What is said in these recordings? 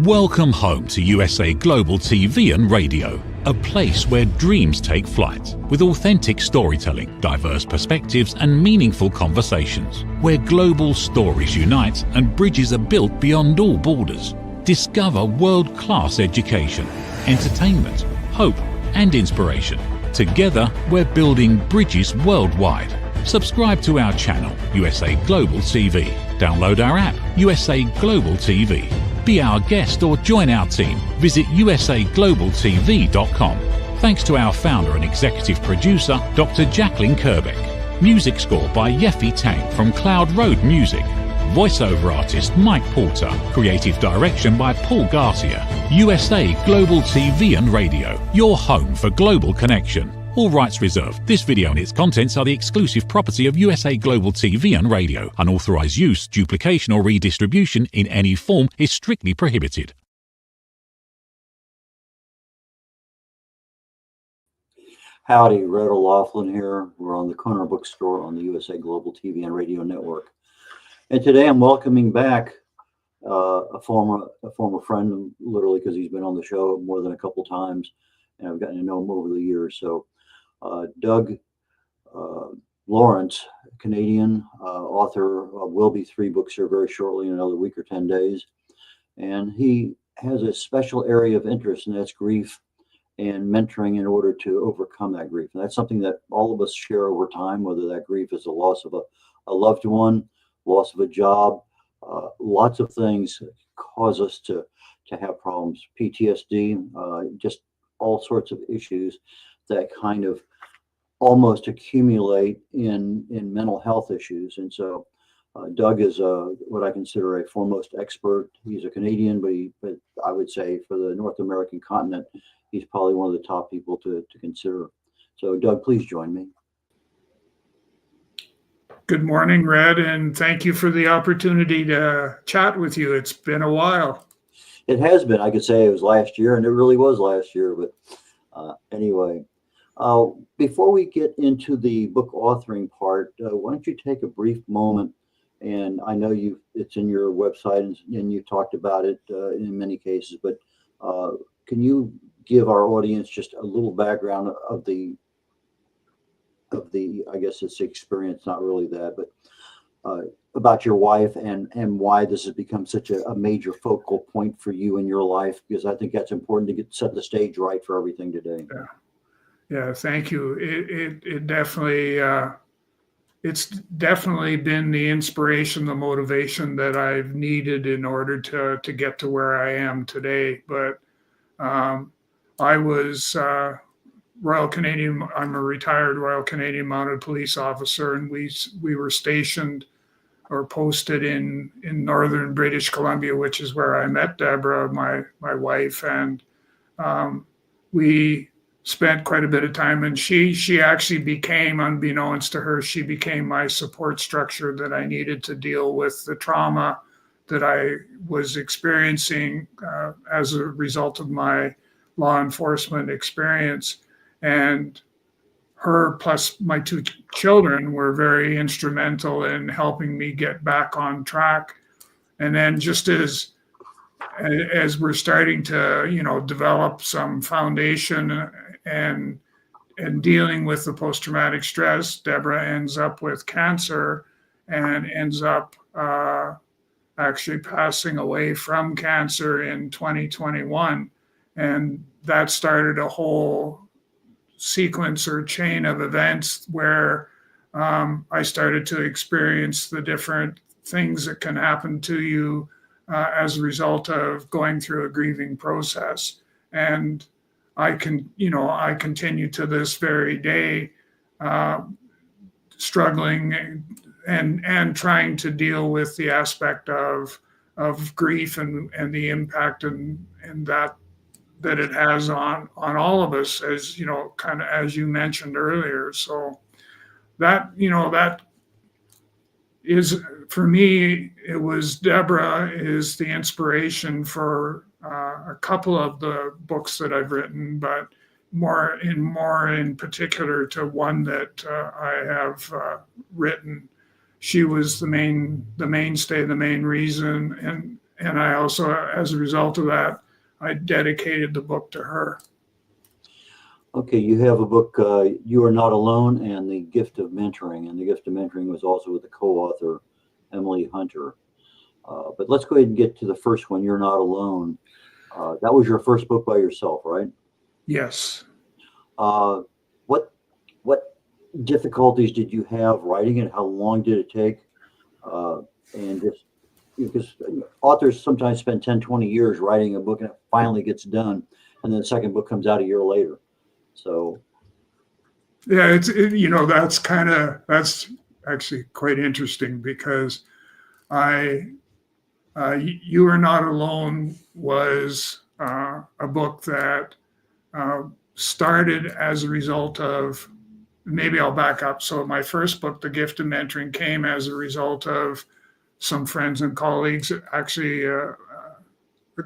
Welcome home to USA Global TV and Radio, a place where dreams take flight, with authentic storytelling, diverse perspectives and meaningful conversations, where global stories unite and bridges are built beyond all borders. Discover world-class education, entertainment, hope and inspiration. Together, we're building bridges worldwide. Subscribe to our channel, USA Global TV. Download our app, USA Global TV. Be our guest or join our team. Visit usaglobaltv.com. Thanks to our founder and executive producer, Dr. Jacqueline Kerbeck. Music score by Yeffy Tang from Cloud Road Music. Voiceover artist Mike Porter. Creative direction by Paul Garcia. USA Global TV and Radio, your home for global connection. All rights reserved. This video and its contents are the exclusive property of USA Global TV and Radio. Unauthorized use, duplication or redistribution in any form is strictly prohibited. Howdy, Red O'Loughlin here. We're on the Corner Bookstore on the USA Global TV and Radio Network. And today I'm welcoming back a former friend, literally, because he's been on the show more than a couple times, and I've gotten to know him over the years. So Doug Lawrence, Canadian author, will be 3 books here very shortly in another week or 10 days. And he has a special area of interest, and that's grief and mentoring in order to overcome that grief. And that's something that all of us share over time, whether that grief is the loss of a loved one, loss of a job, lots of things cause us to have problems, PTSD, just all sorts of issues that kind of almost accumulate in mental health issues. And so Doug is what I consider a foremost expert. He's a Canadian, but I would say for the North American continent, he's probably one of the top people to consider. So Doug, please join me. Good morning, Red, and thank you for the opportunity to chat with you. It's been a while. It has been. I could say it was last year, and it really was last year. But anyway, before we get into the book authoring part, why don't you take a brief moment? And I know it's in your website, and you talked about it in many cases. But can you give our audience just a little background of the I guess it's the experience, not really that, but about your wife and why this has become such a major focal point for you in your life, because I think that's important to set the stage right for everything today. Yeah, thank you. It definitely it's definitely been the inspiration, the motivation that I've needed in order to get to where I am today. But I was Royal Canadian. I'm a retired Royal Canadian Mounted Police officer, and we were stationed or posted in northern British Columbia, which is where I met Deborah, my wife, and we spent quite a bit of time. And she actually became, unbeknownst to her, she became my support structure that I needed to deal with the trauma that I was experiencing as a result of my law enforcement experience. And her plus my 2 children were very instrumental in helping me get back on track. And then just as we're starting to, develop some foundation and dealing with the post-traumatic stress, Deborah ends up with cancer and ends up actually passing away from cancer in 2021. And that started a whole sequence or chain of events where I started to experience the different things that can happen to you as a result of going through a grieving process. And I continue to this very day struggling and trying to deal with the aspect of grief and the impact and that it has on all of us, as kind of as you mentioned earlier. So that is, for me, it was Deborah is the inspiration for a couple of the books that I've written, but more in particular to one that I have written. She was the mainstay, the main reason, and I also, as a result of that, I dedicated the book to her. Okay, you have a book, You Are Not Alone, and The Gift of Mentoring. And The Gift of Mentoring was also with the co-author, Emily Hunter. But let's go ahead and get to the first one, You're Not Alone. That was your first book by yourself, right? Yes. What difficulties did you have writing it? How long did it take? And just because authors sometimes spend 10, 20 years writing a book and it finally gets done, and then the second book comes out a year later. So yeah, that's actually quite interesting, because You Are Not Alone was a book that started as a result of, maybe I'll back up. So my first book, The Gift of Mentoring, came as a result of some friends and colleagues. Actually, a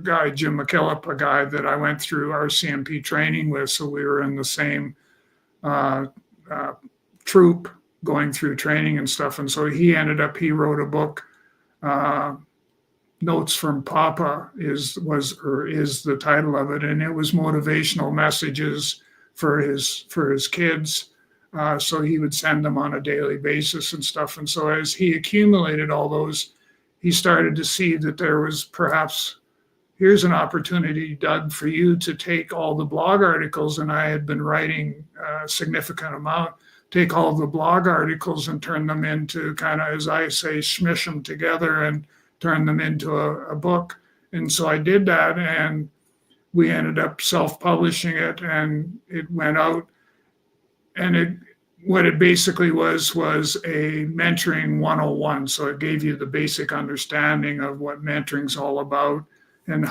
guy, Jim McKillop, a guy that I went through RCMP training with. So we were in the same troop going through training and stuff. And so he wrote a book, Notes from Papa is the title of it. And it was motivational messages for his kids. So he would send them on a daily basis and stuff. And so as he accumulated all those, he started to see that there was perhaps, here's an opportunity, Doug, for you to take all the blog articles, and I had been writing a significant amount, take all the blog articles and turn them into, kind of, as I say, smish them together and turn them into a book. And so I did that, and we ended up self-publishing it, and it went out. And what it basically was a mentoring 101. So it gave you the basic understanding of what mentoring's all about, and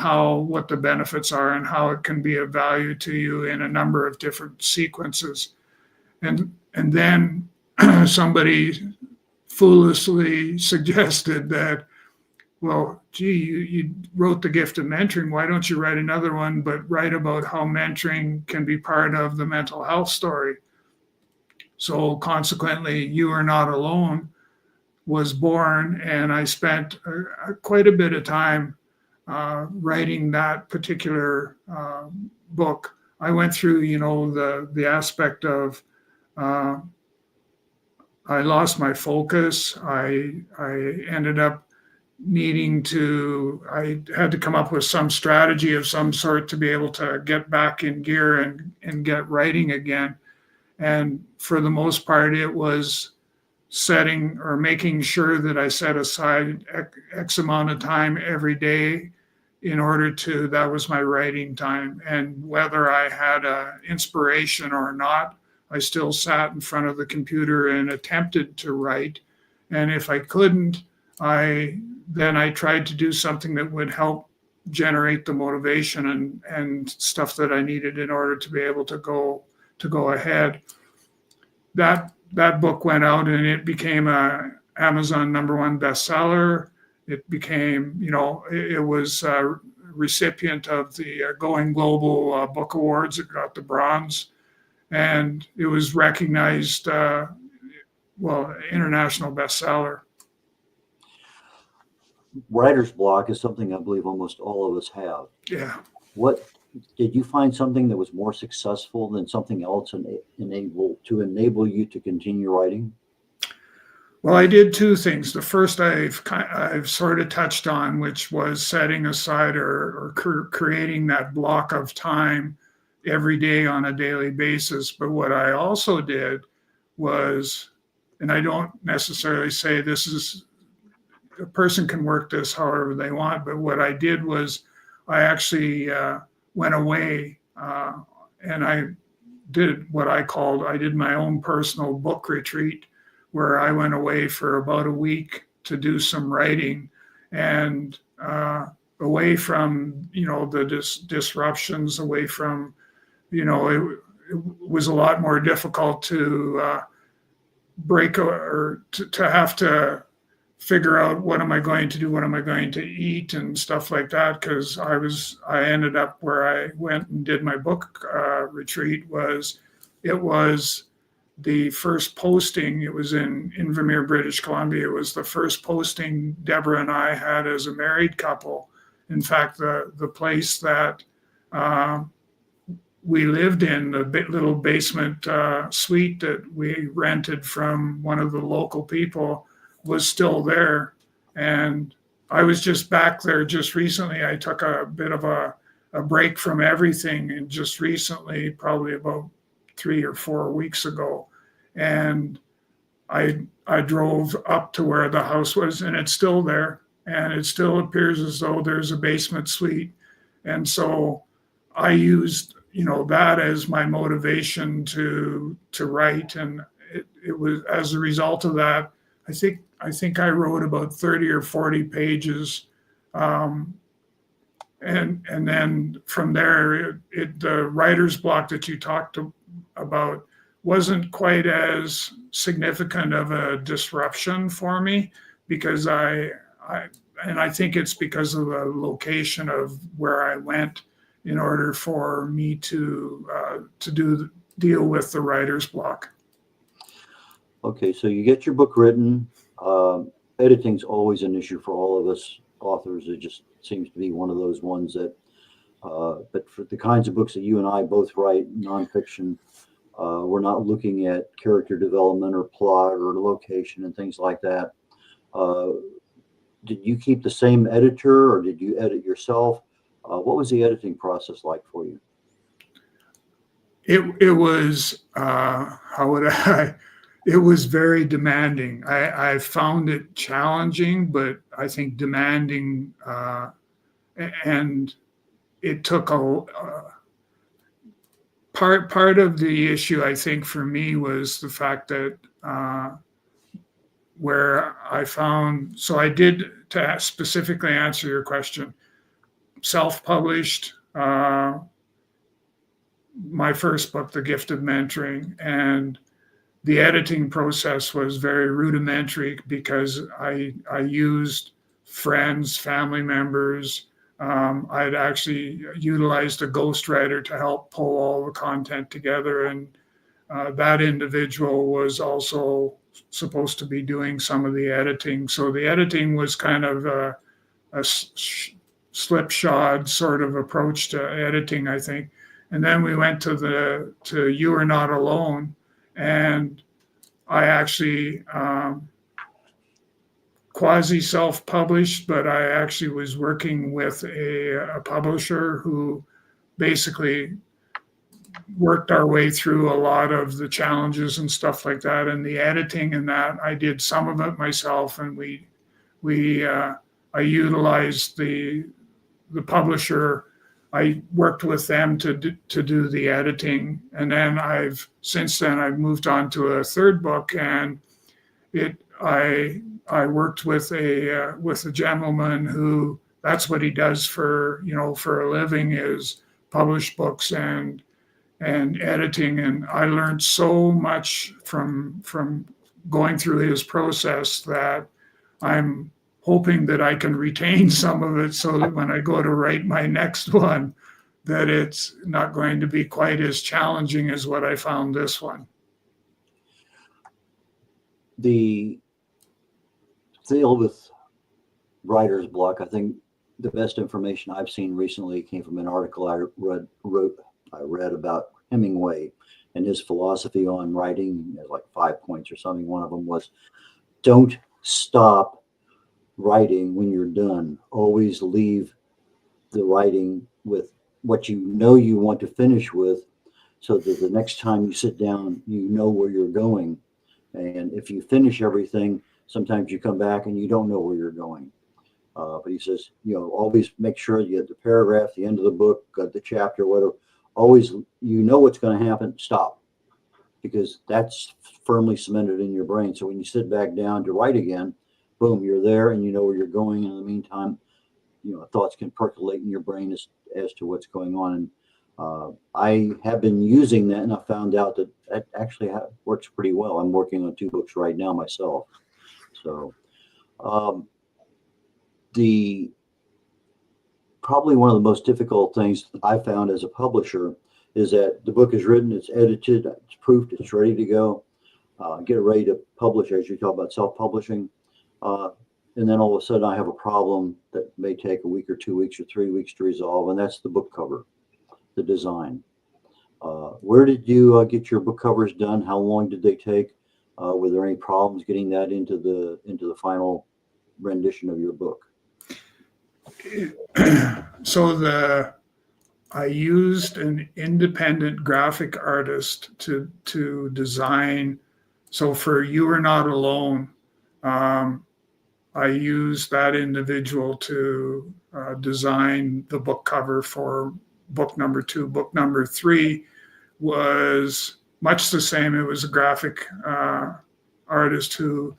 what the benefits are, and how it can be of value to you in a number of different sequences. And then somebody foolishly suggested that, well, gee, you wrote The Gift of Mentoring. Why don't you write another one, but write about how mentoring can be part of the mental health story? So consequently, You Are Not Alone was born, and I spent quite a bit of time writing that particular book. I went through, the aspect of I lost my focus. I ended up I had to come up with some strategy of some sort to be able to get back in gear and get writing again. And for the most part, it was setting or making sure that I set aside X amount of time every day that was my writing time. And whether I had an inspiration or not, I still sat in front of the computer and attempted to write. And if I couldn't, then I tried to do something that would help generate the motivation and stuff that I needed in order to be able to go ahead. That book went out, and it became a Amazon #1 bestseller. It became, it was a recipient of the Going Global Book Awards. It got the bronze, and it was recognized, international bestseller. Writer's block is something I believe almost all of us have. Yeah. What did you find something that was more successful than something else enable you to continue writing? Well, I did two things. The first I've sort of touched on, which was setting aside or creating that block of time every day on a daily basis. But what I also did was, and I don't necessarily say this is, a person can work this however they want, but what I did was I actually went away and I did I did my own personal book retreat, where I went away for about a week to do some writing, and away from, the disruptions, away from, it was a lot more difficult to break or to have to figure out, what am I going to do? What am I going to eat and stuff like that? Because I ended up where I went and did my book retreat it was the first posting. It was in Vermeer, British Columbia. It was the first posting Deborah and I had as a married couple. In fact, the place that we lived in, the little basement suite that we rented from one of the local people, was still there. And I was just back there just recently. I took a bit of a break from everything, and just recently, probably about 3 or 4 weeks ago. And I drove up to where the house was, and it's still there. And it still appears as though there's a basement suite. And so I used, that as my motivation to write. And it was, as a result of that, I think I wrote about 30 or 40 pages. And then from there, the writer's block that you talked about wasn't quite as significant of a disruption for me, because I think it's because of the location of where I went in order for me to deal with the writer's block. Okay, so you get your book written. Editing's always an issue for all of us authors. It just seems to be one of those ones that, but for the kinds of books that you and I both write, nonfiction, we're not looking at character development or plot or location and things like that. Did you keep the same editor, or did you edit yourself? What was the editing process like for you? It was it was very demanding. I found it challenging, but I think demanding, and it took part of the issue, I think, for me, was the fact that where I found, so I did, to specifically answer your question, self-published my first book, The Gift of Mentoring, and the editing process was very rudimentary because I used friends, family members. I'd actually utilized a ghostwriter to help pull all the content together, and that individual was also supposed to be doing some of the editing. So the editing was kind of a slipshod sort of approach to editing, I think. And then we went to You Are Not Alone, and I actually quasi self-published, but I actually was working with a publisher who basically worked our way through a lot of the challenges and stuff like that. And the editing and that, I did some of it myself, and I utilized the publisher. I worked with them to do the editing, and then since then I've moved on to a third book, and I worked with a gentleman who, that's what he does for a living, is publish books and editing, and I learned so much from going through his process that I'm hoping that I can retain some of it, so that when I go to write my next one, that it's not going to be quite as challenging as what I found this one. The deal with writer's block, I think the best information I've seen recently came from an article I read about Hemingway and his philosophy on writing. There's like 5 points or something. One of them was, don't stop writing when you're done. Always leave the writing with what you want to finish with, so that the next time you sit down, you know where you're going. And if you finish everything, sometimes you come back and you don't know where you're going. But he says, always make sure you get the paragraph, the end of the book, the chapter, whatever. Always, what's going to happen. Stop, because that's firmly cemented in your brain. So when you sit back down to write again, boom, you're there and you know where you're going. And in the meantime, thoughts can percolate in your brain as to what's going on. And I have been using that, and I found out that actually works pretty well. I'm working on 2 books right now myself. So probably one of the most difficult things I found as a publisher is that the book is written, it's edited, it's proofed, it's ready to go. Get it ready to publish, as you talk about self-publishing. And and then all of a sudden I have a problem that may take a week or 2 weeks or 3 weeks to resolve, and that's the book cover, the design. Where did you get your book covers done? How long did they take? Were there any problems getting that into the final rendition of your book? So I used an independent graphic artist to design. So for You Are Not Alone, I used that individual to design the book cover for book number 2. Book number 3 was much the same. It was a graphic artist who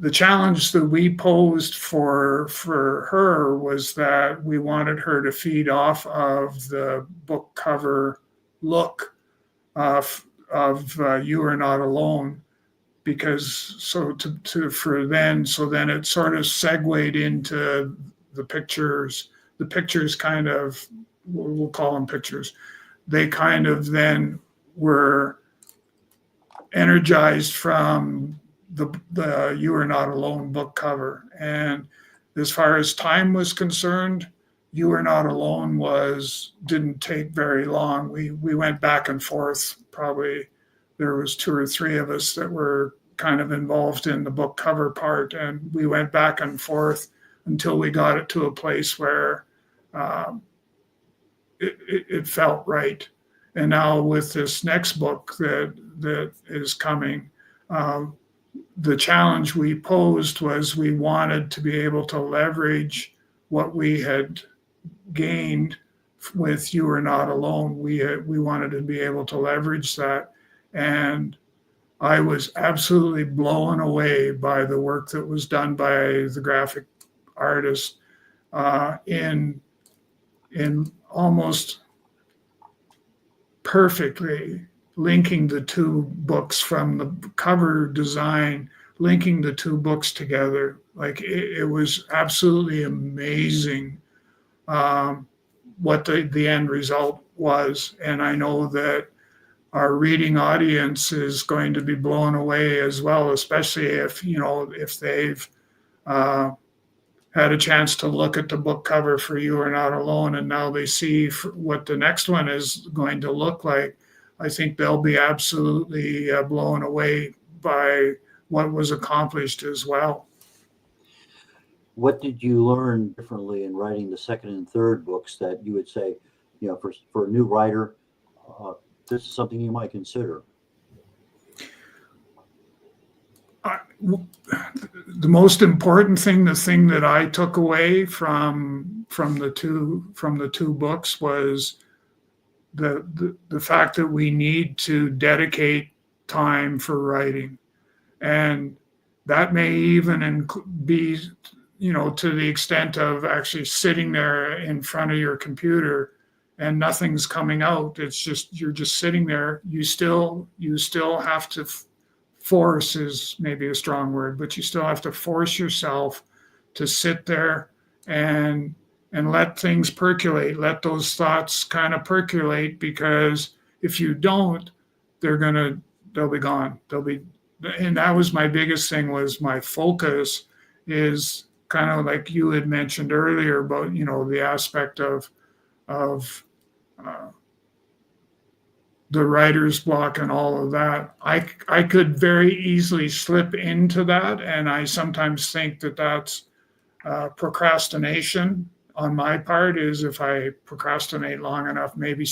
the challenge that we posed for her was that we wanted her to feed off of the book cover look of You Are Not Alone, because so then it sort of segued into the pictures. The pictures kind of, we'll call them pictures, they kind of then were energized from the You Are Not Alone book cover. And as far as time was concerned, You Are Not Alone didn't take very long. We went back and forth. Probably there was 2 or 3 of us that were kind of involved in the book cover part, and we went back and forth until we got it to a place where it felt right. And now with this next book that is coming, the challenge we posed was we wanted to be able to leverage what we had gained with You Are Not Alone. We wanted to be able to leverage that. And I was absolutely blown away by the work that was done by the graphic artist in almost perfectly linking the 2 books from the cover design, linking the 2 books together. Like it was absolutely amazing what the end result was. And I know that our reading audience is going to be blown away as well, especially if they've had a chance to look at the book cover for You Are Not Alone, and now they see what the next one is going to look like. I think they'll be absolutely blown away by what was accomplished as well. What did you learn differently in writing the second and third books that you would say, for a new writer, this is something you might consider? The most important thing, the thing that I took away from the two books was the fact that we need to dedicate time for writing, and that may even be, to the extent of actually sitting there in front of your computer and nothing's coming out. It's just, you're just sitting there. You still have to force is maybe a strong word, but you still have to force yourself to sit there and let things percolate, let those thoughts kind of percolate, because if you don't, they'll be gone. And that was my biggest thing, was my focus is kind of like you had mentioned earlier about, the aspect of the writer's block and all of that. I could very easily slip into that, and I sometimes think that that's procrastination on my part. Is if I procrastinate long enough, maybe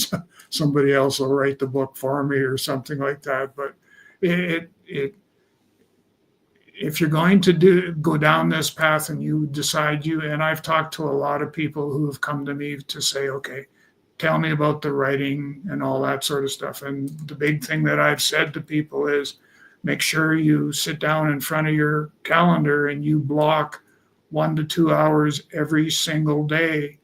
somebody else will write the book for me or something like that. But if you're going to go down this path and you decide and I've talked to a lot of people who have come to me to say, okay, tell me about the writing and all that sort of stuff. And the big thing that I've said to people is make sure you sit down in front of your calendar and you block 1 to 2 hours every single day,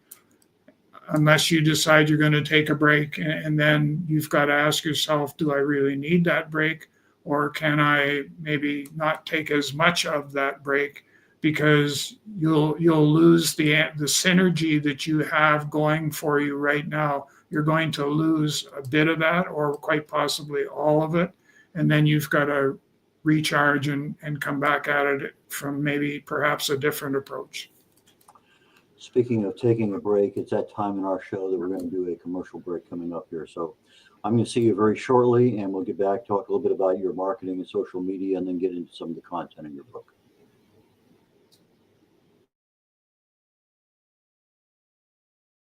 unless you decide you're going to take a break. And then you've got to ask yourself, do I really need that break? Or can I maybe not take as much of that break, because you'll lose the synergy that you have going for you right now. You're going to lose a bit of that, or quite possibly all of it. And then you've got to recharge and come back at it from maybe perhaps a different approach. Speaking of taking a break, it's that time in our show that we're going to do a commercial break coming up here. So I'm going to see you very shortly, and we'll get back, talk a little bit about your marketing and social media, and then get into some of the content in your book.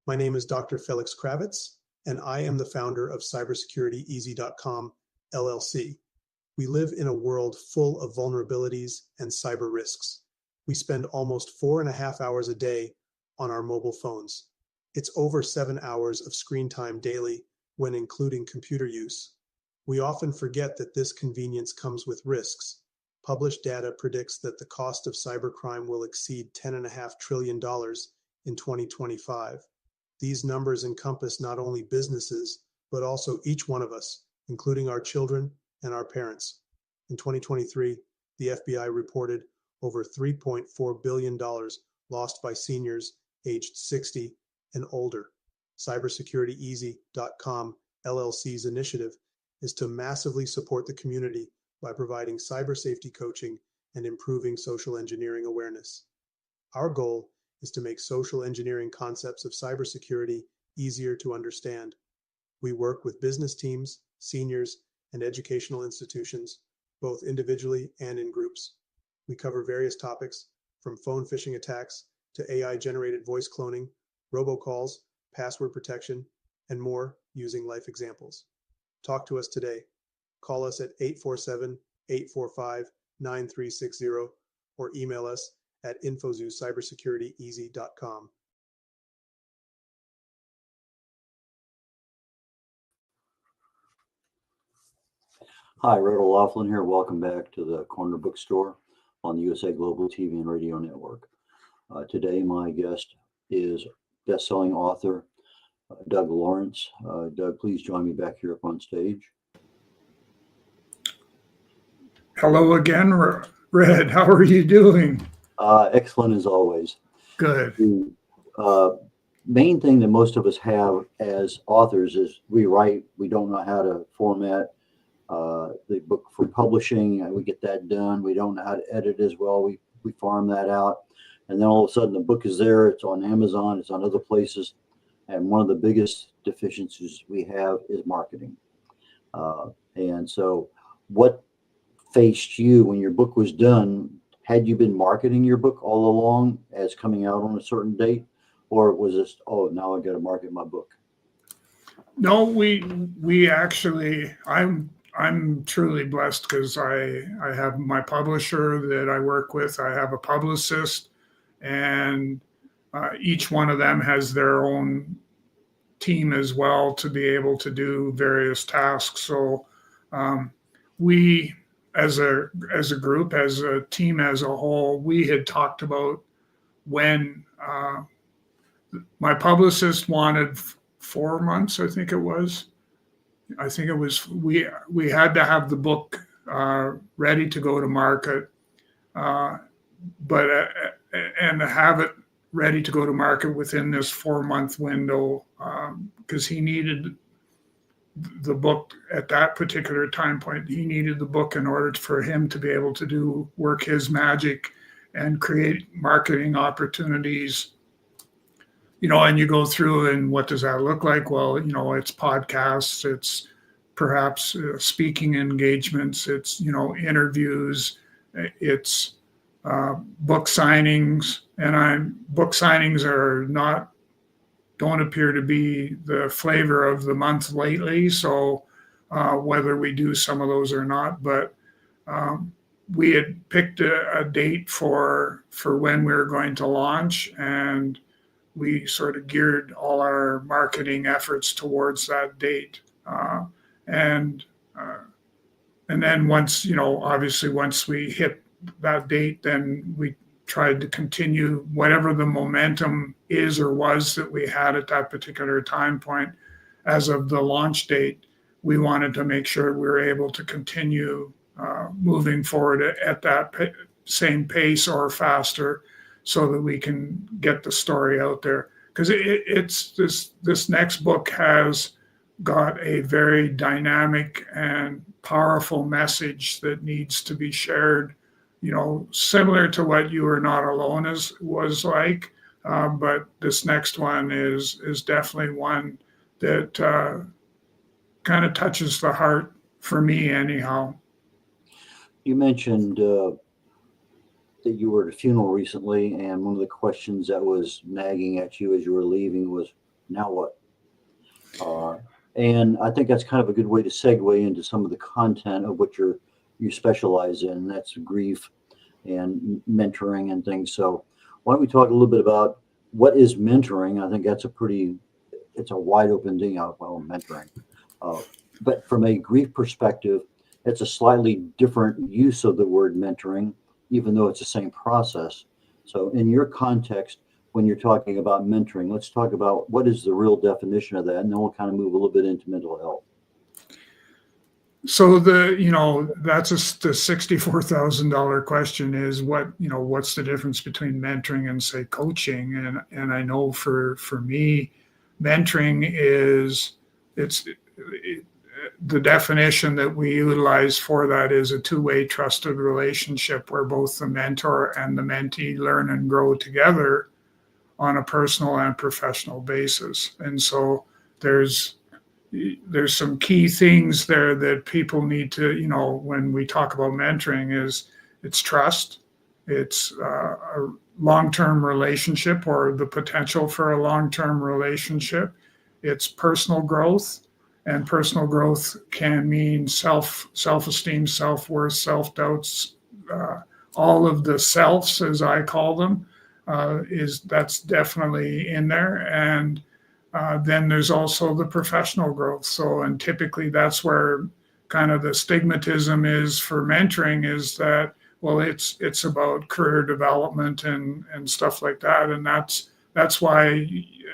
My name is Dr. Felix Kravitz, and I am the founder of cybersecurityeasy.com, LLC. We live in a world full of vulnerabilities and cyber risks. We spend almost 4.5 hours a day on our mobile phones. It's over 7 hours of screen time daily when including computer use. We often forget that this convenience comes with risks. Published data predicts that the cost of cybercrime will exceed $10.5 trillion in 2025. These numbers encompass not only businesses, but also each one of us, including our children and our parents. In 2023, the FBI reported over $3.4 billion lost by seniors aged 60 and older. Cybersecurityeasy.com LLC's initiative is to massively support the community by providing cyber safety coaching and improving social engineering awareness. Our goal is to make social engineering concepts of cybersecurity easier to understand. We work with business teams, seniors, and educational institutions, both individually and in groups. We cover various topics from phone phishing attacks to AI-generated voice cloning, robocalls, password protection, and more using life examples. Talk to us today. Call us at 847-845-9360 or email us at info@cybersecurityeasy.com. Hi, Red O'Loughlin here. Welcome back to the Corner Bookstore on the USA Global TV and Radio Network. Today, my guest is best-selling author Doug Lawrence. Doug, please join me back here up on stage. Hello again, Red. How are you doing? Excellent as always. Good. The main thing that most of us have as authors is we write. We don't know how to format the book for publishing. We get that done. We don't know how to edit as well. We farm that out. And then all of a sudden the book is there. It's on Amazon. It's on other places. And one of the biggest deficiencies we have is marketing. And so what faced you when your book was done? Had you been marketing your book all along as coming out on a certain date? Or was this, oh, now I got to market my book? No, we actually, I'm truly blessed because I have my publisher that I work with. I have a publicist, and each one of them has their own team as well to be able to do various tasks. So we, as a group, as a team as a whole, we had talked about when my publicist wanted 4 months, I think it was. We had to have the book ready to go to market, but and have it ready to go to market within this 4-month window, because he needed the book at that particular time point. He needed the book in order for him to be able to work his magic and create marketing opportunities. And you go through, and what does that look like? Well, it's podcasts, it's perhaps speaking engagements, it's, interviews, it's book signings. And book signings don't appear to be the flavor of the month lately. So whether we do some of those or not, but we had picked a date for when we were going to launch, and we sort of geared all our marketing efforts towards that date. And then once we hit that date, then we tried to continue whatever the momentum is or was that we had at that particular time point. As of the launch date, we wanted to make sure we were able to continue moving forward at that same pace or faster, so that we can get the story out there. Because it's this next book has got a very dynamic and powerful message that needs to be shared, similar to what You Are Not Alone was like. But this next one is definitely one that kind of touches the heart for me anyhow. You mentioned that you were at a funeral recently, and one of the questions that was nagging at you as you were leaving was, now what? And I think that's kind of a good way to segue into some of the content of what you specialize in, and that's grief and mentoring and things. So why don't we talk a little bit about what is mentoring? I think that's it's a wide open thing. Well, mentoring. But from a grief perspective, it's a slightly different use of the word mentoring, even though it's the same process. So in your context, when you're talking about mentoring, let's talk about what is the real definition of that, and then we'll kind of move a little bit into mental health. So that's the $64,000 question is what's the difference between mentoring and say coaching? And I know for me, mentoring is the definition that we utilize for that is a two-way trusted relationship where both the mentor and the mentee learn and grow together on a personal and professional basis. And so there's some key things there that people need to, when we talk about mentoring it's trust, it's a long-term relationship or the potential for a long-term relationship, it's personal growth, and personal growth can mean self-esteem, self-worth, self-doubts, all of the selves, as I call them, that's definitely in there. And then there's also the professional growth. So, and typically that's where kind of the stigmatism is for mentoring is that, well, it's about career development and stuff like that. And that's why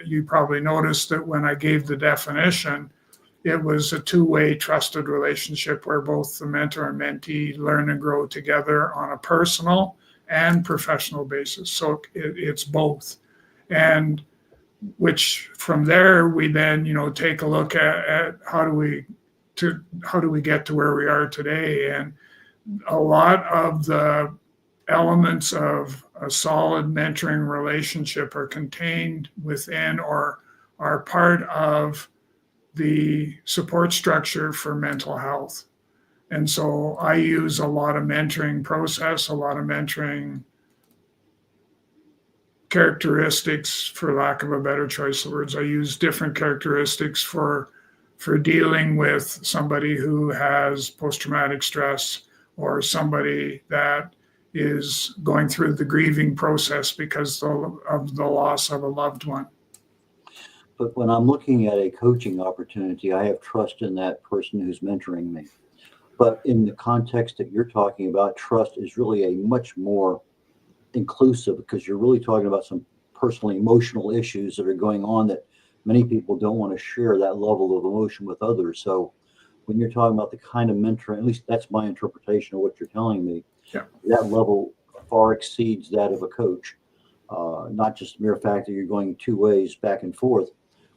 you probably noticed that when I gave the definition, it was a two-way trusted relationship where both the mentor and mentee learn and grow together on a personal and professional basis. So it's both. And which from there we then take a look at how do we get to where we are today. And a lot of the elements of a solid mentoring relationship are contained within or are part of the support structure for mental health. And so I use a lot of mentoring process, a lot of mentoring characteristics, for lack of a better choice of words. I use different characteristics for dealing with somebody who has post-traumatic stress or somebody that is going through the grieving process because of the loss of a loved one. But when I'm looking at a coaching opportunity, I have trust in that person who's mentoring me. But in the context that you're talking about, trust is really a much more inclusive, because you're really talking about some personal emotional issues that are going on that many people don't want to share that level of emotion with others. So when you're talking about the kind of mentoring, at least that's my interpretation of what you're telling me, yeah, that level far exceeds that of a coach. Not just the mere fact that you're going two ways back and forth,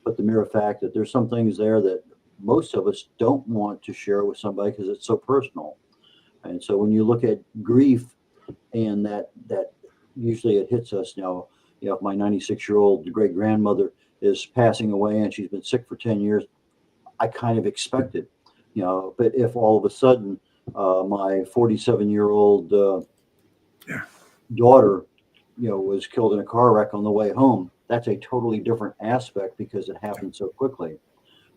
but the mere fact that there's some things there that most of us don't want to share with somebody because it's so personal. And so when you look at grief, and that usually it hits us now, if my 96-year-old great grandmother is passing away and she's been sick for 10 years, I kind of expect it, but if all of a sudden my 47-year-old daughter, was killed in a car wreck on the way home, that's a totally different aspect because it happened so quickly.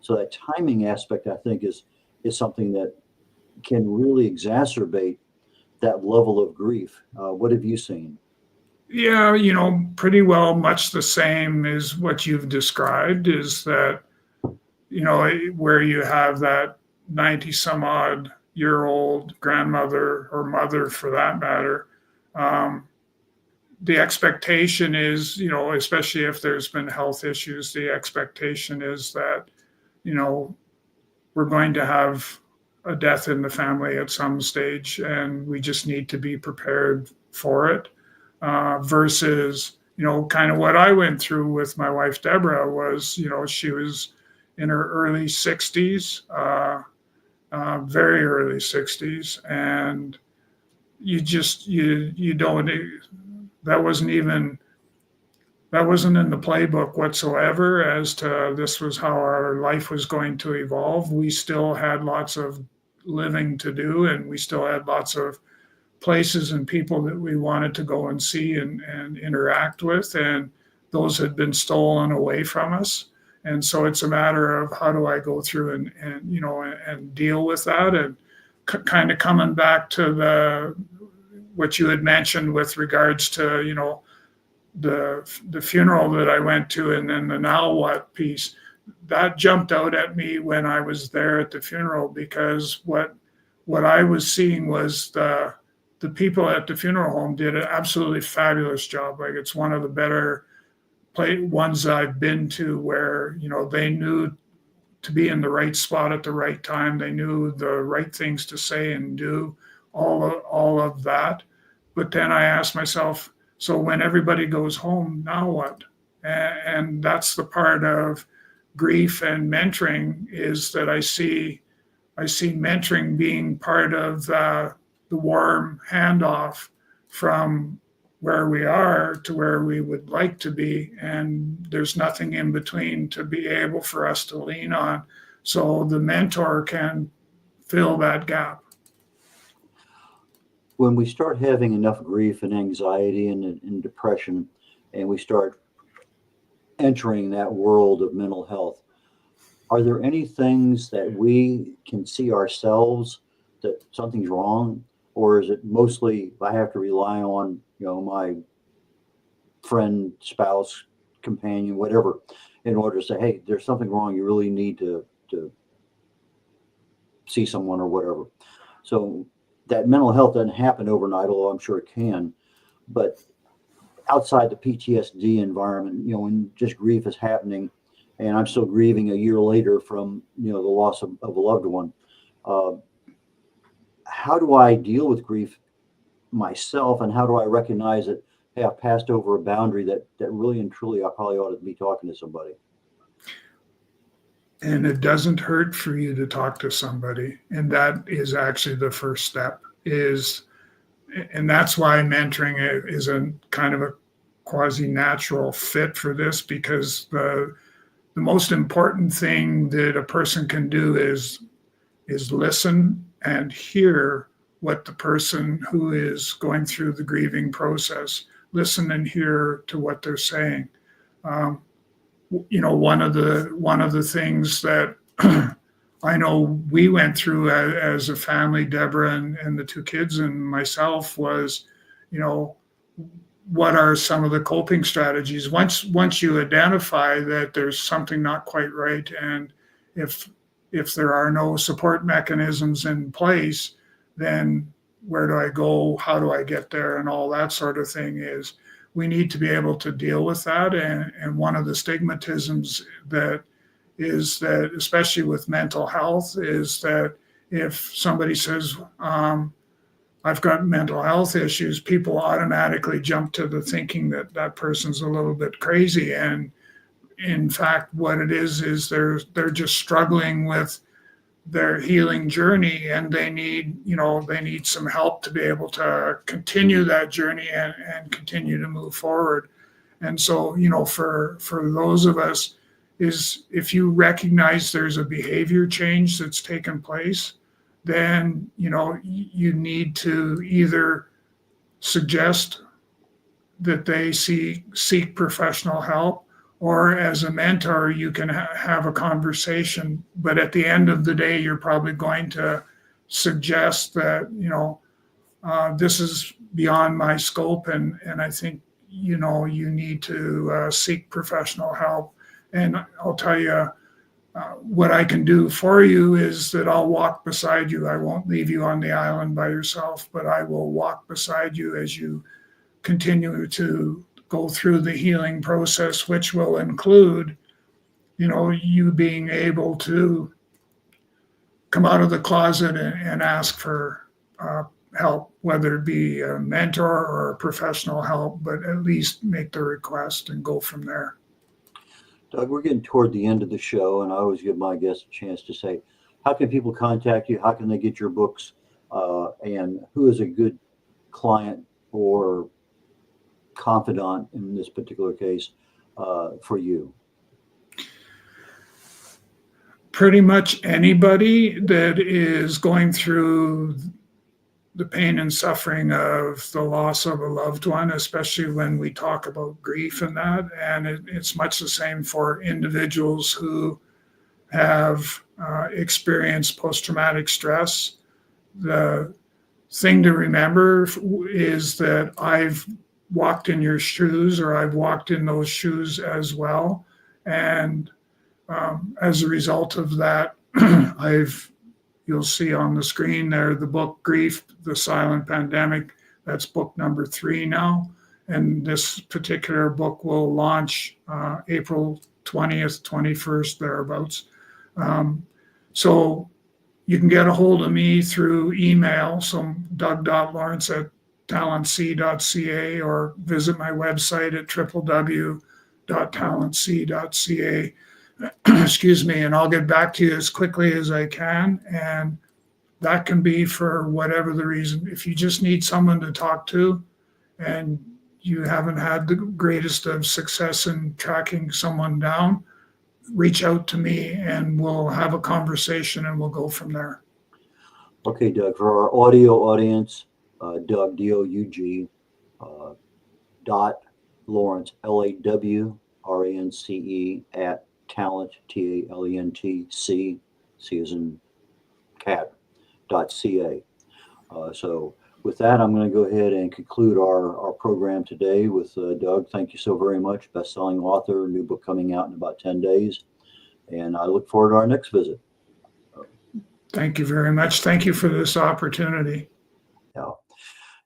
So that timing aspect, I think, is something that can really exacerbate that level of grief. What have you seen? Yeah, pretty well much the same as what you've described, is that, where you have that 90 some odd year old grandmother or mother for that matter, the expectation is, especially if there's been health issues, the expectation is that, we're going to have a death in the family at some stage, and we just need to be prepared for it. Versus, kind of what I went through with my wife, Deborah, was, she was in her early 60s. very early 60s, and you don't, that wasn't in the playbook whatsoever as to this was how our life was going to evolve. We still had lots of living to do, and we still had lots of places and people that we wanted to go and see and interact with, and those had been stolen away from us. And so it's a matter of how do I go through and deal with that, and kind of coming back to what you had mentioned with regards to the funeral that I went to, and then the now what piece that jumped out at me when I was there at the funeral, because what I was seeing was the people at the funeral home did an absolutely fabulous job. Like, it's one of the better ones I've been to, where they knew to be in the right spot at the right time. They knew the right things to say and do, all of that. But then I asked myself, so when everybody goes home, now what? And that's the part of grief and mentoring, is that I see mentoring being part of the warm handoff from where we are to where we would like to be. And there's nothing in between to be able for us to lean on. So the mentor can fill that gap. When we start having enough grief and anxiety and depression, and we start entering that world of mental health, are there any things that we can see ourselves that something's wrong? Or is it mostly I have to rely on, my friend, spouse, companion, whatever, in order to say, hey, there's something wrong. You really need to see someone or whatever. So that mental health doesn't happen overnight, although I'm sure it can. But outside the PTSD environment, when just grief is happening, and I'm still grieving a year later from, the loss of a loved one. How do I deal with grief myself, and how do I recognize that, hey, I've passed over a boundary that really and truly I probably ought to be talking to somebody? And it doesn't hurt for you to talk to somebody. And that is actually the first step, and that's why mentoring is a kind of a quasi-natural fit for this, because the most important thing that a person can do is listen and hear what the person who is going through the grieving process, listen and hear to what they're saying. One of the things that I know we went through as a family, Deborah and the two kids and myself, was, what are some of the coping strategies? Once you identify that there's something not quite right, and if there are no support mechanisms in place, then where do I go? How do I get there? And all that sort of thing is, we need to be able to deal with that. And one of the stigmatisms that is that, especially with mental health, is that if somebody says, I've got mental health issues, people automatically jump to the thinking that that person's a little bit crazy. And in fact, what it is they're just struggling with their healing journey, and they need some help to be able to continue that journey and continue to move forward. And so, for those of us, is if you recognize there's a behavior change that's taken place, then you need to either suggest that they seek professional help, or as a mentor, you can have a conversation. But at the end of the day, you're probably going to suggest that, this is beyond my scope, and I think, you need to seek professional help. And I'll tell you, what I can do for you is that I'll walk beside you. I won't leave you on the island by yourself, but I will walk beside you as you continue to go through the healing process, which will include, you being able to come out of the closet and ask for help, whether it be a mentor or a professional help, but at least make the request and go from there. Doug, we're getting toward the end of the show, and I always give my guests a chance to say, how can people contact you? How can they get your books? And who is a good client or confidant in this particular case for you? Pretty much anybody that is going through the pain and suffering of the loss of a loved one, especially when we talk about grief and that. And it's much the same for individuals who have experienced post-traumatic stress. The thing to remember is that I've walked in your shoes, or I've walked in those shoes as well. And as a result of that, you'll see on the screen there the book Grief, the Silent Pandemic. That's book number 3 now. And this particular book will launch April 20th, 21st, thereabouts. So you can get a hold of me through email, so doug.lawrence@talentc.ca, or visit my website at www.talentc.ca. Excuse me, and I'll get back to you as quickly as I can. And that can be for whatever the reason. If you just need someone to talk to and you haven't had the greatest of success in tracking someone down, reach out to me and we'll have a conversation and we'll go from there. Okay, Doug, for our audio audience, Doug, D-O-U-G, dot Lawrence, Lawrence, at talent, Talent, C as in cat, .ca. So with that, I'm going to go ahead and conclude our program today with Doug. Thank you so very much. Best-selling author, new book coming out in about 10 days. And I look forward to our next visit. Thank you very much. Thank you for this opportunity. Yeah.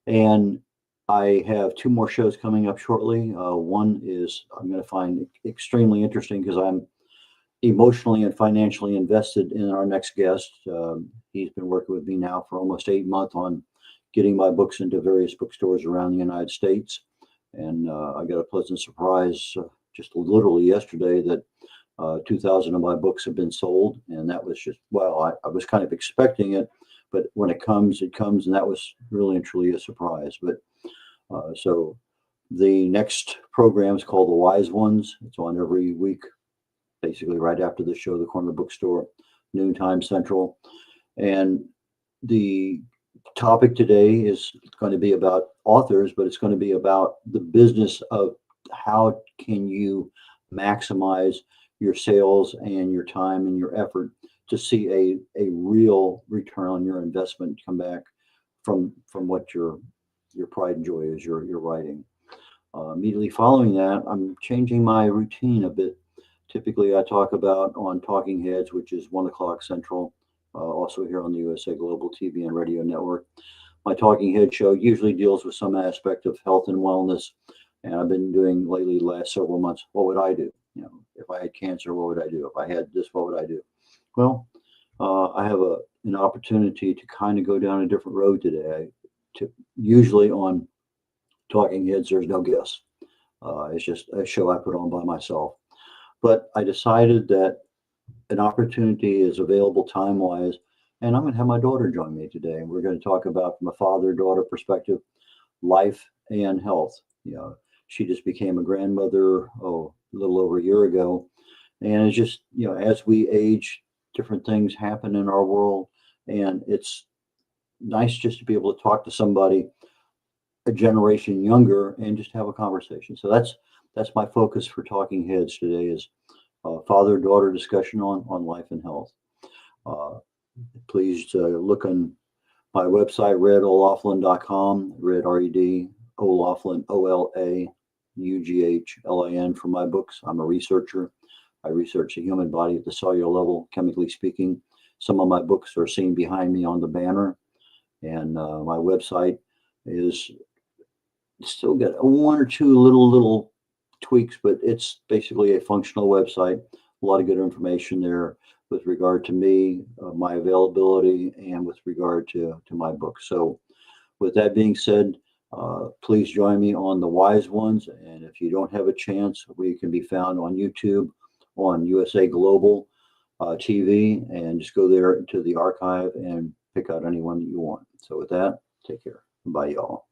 And I have 2 more shows coming up shortly. One is I'm going to find extremely interesting because I'm emotionally and financially invested in our next guest. He's been working with me now for almost 8 months on getting my books into various bookstores around the United States. And I got a pleasant surprise just literally yesterday that 2,000 of my books have been sold. And that was just, well, I was kind of expecting it, but when it comes, and that was really and truly a surprise. But so the next program is called The Wise Ones. It's on every week, basically right after the show, The Corner Bookstore, noontime Central. And the topic today is going to be about authors, but it's going to be about the business of how can you maximize your sales and your time and your effort to see a real return on your investment come back from what your pride and joy is, your writing. Immediately following that, I'm changing my routine a bit. Typically, I talk about on Talking Heads, which is 1 o'clock Central, also here on the USA Global TV and Radio Network. My Talking Head show usually deals with some aspect of health and wellness, and I've been doing lately, last several months, what would I do? You know, if I had cancer, what would I do? If I had this, what would I do? Well, I have an opportunity to kind of go down a different road today. Usually on Talking Heads, there's no guests. It's just a show I put on by myself. But I decided that an opportunity is available time-wise, and I'm going to have my daughter join me today. And we're going to talk about, from a father-daughter perspective, life and health. You know, she just became a grandmother, a little over a year ago. And it's just, you know, as we age, different things happen in our world. And it's nice just to be able to talk to somebody a generation younger and just have a conversation. So that's my focus for Talking Heads today, is father-daughter discussion on life and health. Please look on my website, redolaughlin.com, Red, R-E-D, O'Laughlin, O-L-A-U-G-H-L-I-N, for my books. I'm a researcher. I research the human body at the cellular level, chemically speaking. Some of my books are seen behind me on the banner. And my website is still got 1 or 2 little tweaks, but it's basically a functional website. A lot of good information there with regard to me, my availability, and with regard to my book. So with that being said, please join me on The Wise Ones. And if you don't have a chance, we can be found on YouTube, on USA Global, TV, and just go there to the archive and pick out any one that you want. So with that, take care. Bye, y'all.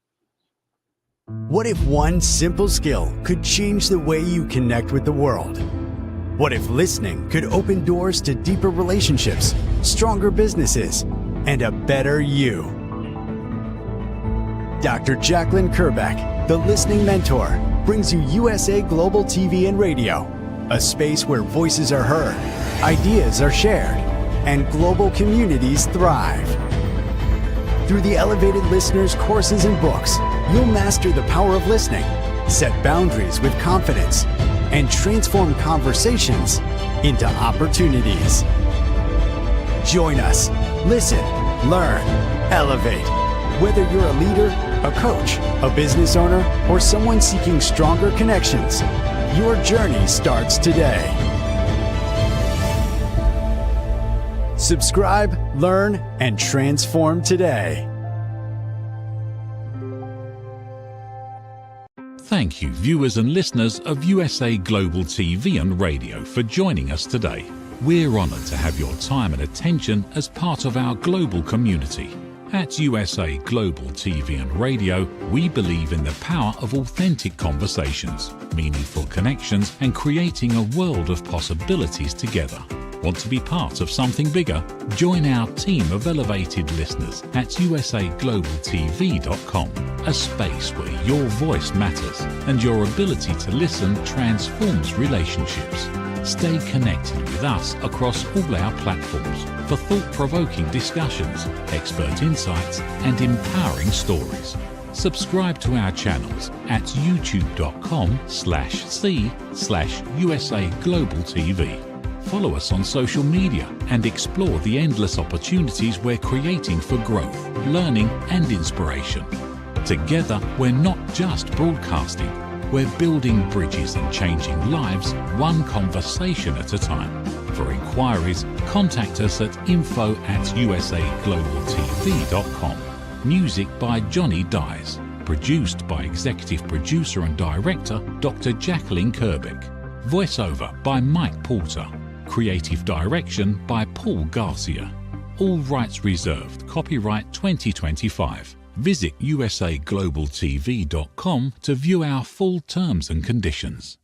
What if one simple skill could change the way you connect with the world? What if listening could open doors to deeper relationships, stronger businesses, and a better you? Dr. Jacqueline Kerbeck, the Listening Mentor, brings you USA Global TV and Radio, a space where voices are heard, ideas are shared, and global communities thrive. Through the elevated listeners' courses and books, you'll master the power of listening, set boundaries with confidence, and transform conversations into opportunities. Join us. Listen, learn, elevate. Whether you're a leader, a coach, a business owner, or someone seeking stronger connections, your journey starts today. Subscribe, learn, and transform today. Thank you, viewers and listeners of USA Global TV and Radio, for joining us today. We're honored to have your time and attention as part of our global community. At USA Global TV and Radio, we believe in the power of authentic conversations, meaningful connections, and creating a world of possibilities together. Want to be part of something bigger? Join our team of elevated listeners at usaglobaltv.com, a space where your voice matters and your ability to listen transforms relationships. Stay connected with us across all our platforms for thought-provoking discussions, expert insights, and empowering stories. Subscribe to our channels at youtube.com/c/USA Global TV. Follow us on social media and explore the endless opportunities we're creating for growth, learning, and inspiration. Together, we're not just broadcasting, we're building bridges and changing lives one conversation at a time. For inquiries, contact us at info@usaglobaltv.com. Music by Johnny Dyes. Produced by Executive Producer and Director Dr. Jacqueline Kerbeck. Voiceover by Mike Porter. Creative Direction by Paul Garcia. All rights reserved. Copyright 2025. Visit usaglobaltv.com to view our full terms and conditions.